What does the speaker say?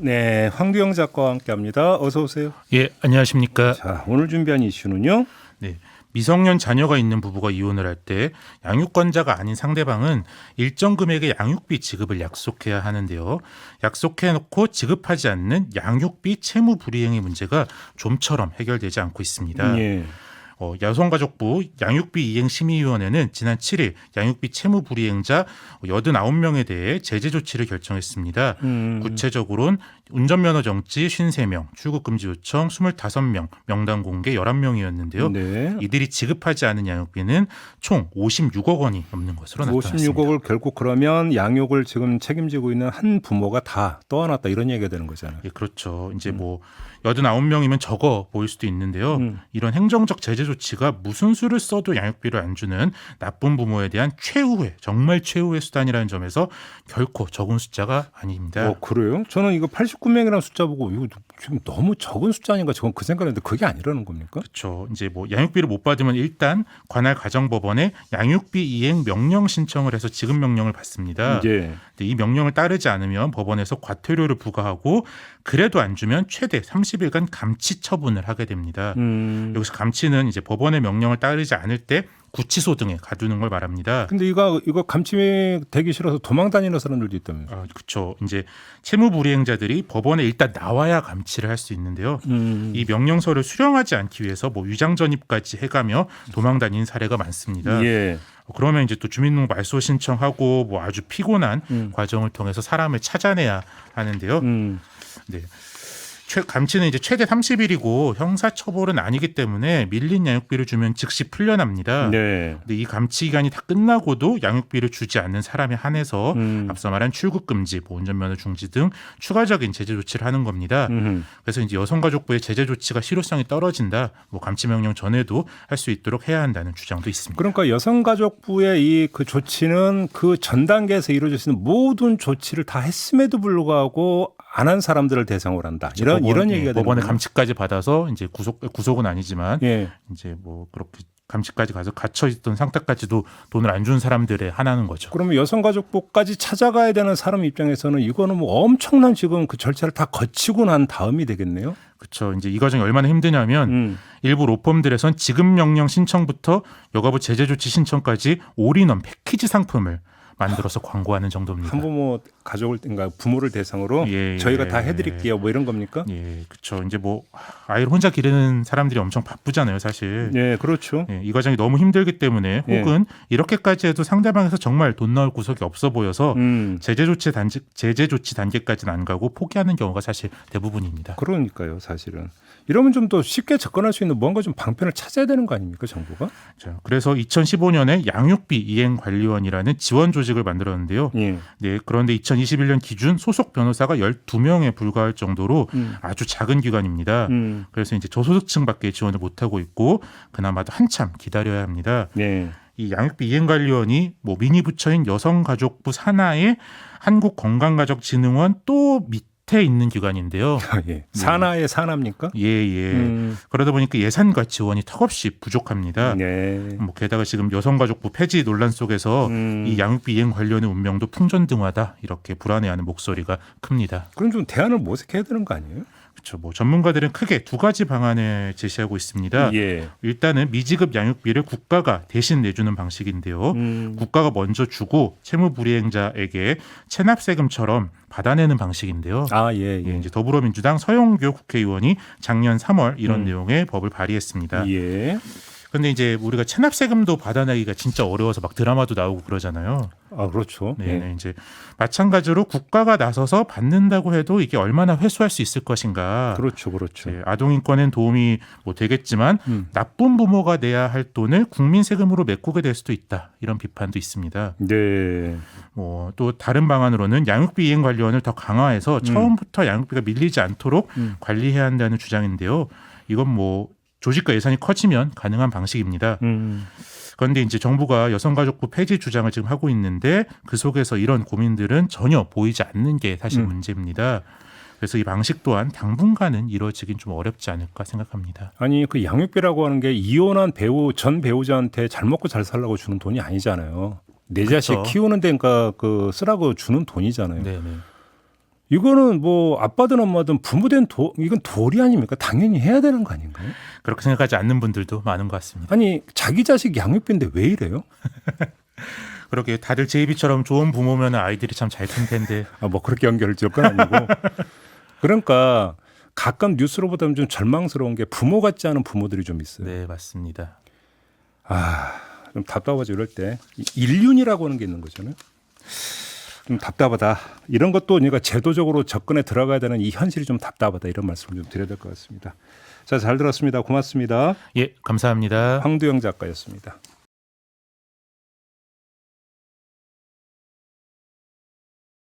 네, 황규영 작가와 함께합니다. 어서 오세요. 예, 안녕하십니까. 자, 오늘 준비한 이슈는요. 네, 미성년 자녀가 있는 부부가 이혼을 할 때 양육권자가 아닌 상대방은 일정 금액의 양육비 지급을 약속해야 하는데요. 약속해놓고 지급하지 않는 양육비 채무 불이행의 문제가 좀처럼 해결되지 않고 있습니다. 예. 여성가족부 양육비이행심의위원회는 지난 7일 양육비 채무 불이행자 89명에 대해 제재 조치를 결정했습니다. 구체적으로는 운전면허 정지 53명, 출국금지 요청 25명, 명단 공개 11명이었는데요. 네. 이들이 지급하지 않은 양육비는 총 56억 원이 넘는 것으로 나타났습니다. 56억을 결국 그러면 양육을 지금 책임지고 있는 한 부모가 다 떠안았다 이런 얘기가 되는 거잖아요. 예, 그렇죠. 이제 89명이면 적어 보일 수도 있는데요. 이런 행정적 제재 조치가 무슨 수를 써도 양육비를 안 주는 나쁜 부모에 대한 최후의 정말 최후의 수단이라는 점에서 결코 적은 숫자가 아닙니다. 그래요? 저는 이거 89명이라는 숫자 보고 이거 지금 너무 적은 숫자 아닌가 저건 그 생각했는데 그게 아니라는 겁니까? 그렇죠. 이제 양육비를 못 받으면 일단 관할 가정법원에 양육비 이행 명령 신청을 해서 지급 명령을 받습니다. 예. 이 명령을 따르지 않으면 법원에서 과태료를 부과하고 그래도 안 주면 최대 30일간 감치 처분을 하게 됩니다. 여기서 감치는 이제 법원의 명령을 따르지 않을 때 구치소 등에 가두는 걸 말합니다. 근데 이거 감침이 되기 싫어서 도망 다니는 사람들도 있다면서요. 그렇죠. 이제 채무 불이행자들이 법원에 일단 나와야 감치를 할 수 있는데요. 이 명령서를 수령하지 않기 위해서 위장 전입까지 해가며 도망 다니는 사례가 많습니다. 예. 그러면 이제 또 주민등록 말소 신청하고 아주 피곤한 과정을 통해서 사람을 찾아내야 하는데요. 네. 감치는 이제 최대 30일이고 형사처벌은 아니기 때문에 밀린 양육비를 주면 즉시 풀려납니다. 네. 근데 이 감치 기간이 다 끝나고도 양육비를 주지 않는 사람에 한해서 앞서 말한 출국금지, 운전면허 중지 등 추가적인 제재 조치를 하는 겁니다. 그래서 이제 여성가족부의 제재 조치가 실효성이 떨어진다, 감치 명령 전에도 할 수 있도록 해야 한다는 주장도 있습니다. 그러니까 여성가족부의 이 그 조치는 그 전 단계에서 이루어질 수 있는 모든 조치를 다 했음에도 불구하고 안 한 사람들을 대상으로 한다. 이런 얘기가 되는 법원의 거예요. 감치까지 받아서 이제 구속은 아니지만 예. 이제 그렇게 감치까지 가서 갇혀 있던 상태까지도 돈을 안 준 사람들의 하나는 거죠. 그러면 여성가족부까지 찾아가야 되는 사람 입장에서는 이거는 엄청난 지금 그 절차를 다 거치고 난 다음이 되겠네요. 그렇죠. 이제 이 과정이 얼마나 힘드냐면 일부 로펌들에선 지급 명령 신청부터 여가부 제재 조치 신청까지 올인원 패키지 상품을 만들어서 광고하는 정도입니다. 한부모 가족을 그러니까 부모를 대상으로 저희가 다 해드릴게요. 이런 겁니까? 예, 그렇죠. 이제 아이를 혼자 기르는 사람들이 엄청 바쁘잖아요, 사실. 예, 그렇죠. 예, 이 과정이 너무 힘들기 때문에 혹은 이렇게까지 해도 상대방에서 정말 돈 나올 구석이 없어 보여서 제재 조치 단계까지는 안 가고 포기하는 경우가 사실 대부분입니다. 그러니까요, 사실은. 이러면 좀 더 쉽게 접근할 수 있는 뭔가 좀 방편을 찾아야 되는 거 아닙니까, 정부가? 그래서 2015년에 양육비 이행관리원이라는 지원 조직을 만들었는데요. 예. 네, 그런데 2021년 기준 소속 변호사가 12명에 불과할 정도로 아주 작은 기관입니다. 그래서 이제 저소득층밖에 지원을 못하고 있고 그나마도 한참 기다려야 합니다. 네. 이 양육비 이행관리원이 미니 부처인 여성가족부 산하의 한국건강가족진흥원 또 밑에 있는 기관인데요. 예. 산하의 산합니까? 예. 그러다 보니까 예산과 지원이 턱없이 부족합니다. 네. 게다가 지금 여성가족부 폐지 논란 속에서 이 양육비 이행 관련의 운명도 풍전등화다 이렇게 불안해하는 목소리가 큽니다. 그럼 좀 대안을 모색해야 되는 거 아니에요? 그렇죠. 전문가들은 크게 두 가지 방안을 제시하고 있습니다. 예. 일단은 미지급 양육비를 국가가 대신 내주는 방식인데요. 국가가 먼저 주고 채무 불이행자에게 체납세금처럼 받아내는 방식인데요. 예. 이제 더불어민주당 서영교 국회의원이 작년 3월 이런 내용의 법을 발의했습니다. 예. 근데 이제 우리가 체납세금도 받아내기가 진짜 어려워서 드라마도 나오고 그러잖아요. 그렇죠. 네. 이제 마찬가지로 국가가 나서서 받는다고 해도 이게 얼마나 회수할 수 있을 것인가. 그렇죠. 아동 인권엔 도움이 되겠지만 나쁜 부모가 내야 할 돈을 국민 세금으로 메꾸게 될 수도 있다. 이런 비판도 있습니다. 네. 또 다른 방안으로는 양육비 이행 관리원을 더 강화해서 처음부터 양육비가 밀리지 않도록 관리해야 한다는 주장인데요. 이건 조직과 예산이 커지면 가능한 방식입니다. 그런데 이제 정부가 여성가족부 폐지 주장을 지금 하고 있는데 그 속에서 이런 고민들은 전혀 보이지 않는 게 사실 문제입니다. 그래서 이 방식 또한 당분간은 이루어지긴 좀 어렵지 않을까 생각합니다. 아니 그 양육비라고 하는 게 이혼한 전 배우자한테 잘 먹고 잘 살라고 주는 돈이 아니잖아요. 내 자식 그렇죠. 키우는 데니까 쓰라고 주는 돈이잖아요. 네네. 이거는 뭐 아빠든 엄마든 부모된 이건 도리 아닙니까? 당연히 해야 되는 거 아닌가요? 그렇게 생각하지 않는 분들도 많은 것 같습니다. 아니 자기 자식 양육비인데 왜 이래요? 그렇게 다들 제이비처럼 좋은 부모면 아이들이 참 잘 큰 텐데. 뭐 그렇게 연결을 지을 건 아니고. 그러니까 가끔 뉴스로 보다 좀 절망스러운 게 부모 같지 않은 부모들이 좀 있어요. 네, 맞습니다. 좀 답답하죠 이럴 때. 인륜이라고 하는 게 있는 거잖아요. 좀 답답하다. 이런 것도 우리가 제도적으로 접근에 들어가야 되는 이 현실이 좀 답답하다. 이런 말씀을 좀 드려야 될 것 같습니다. 자, 잘 들었습니다. 고맙습니다. 예, 감사합니다. 황두영 작가였습니다.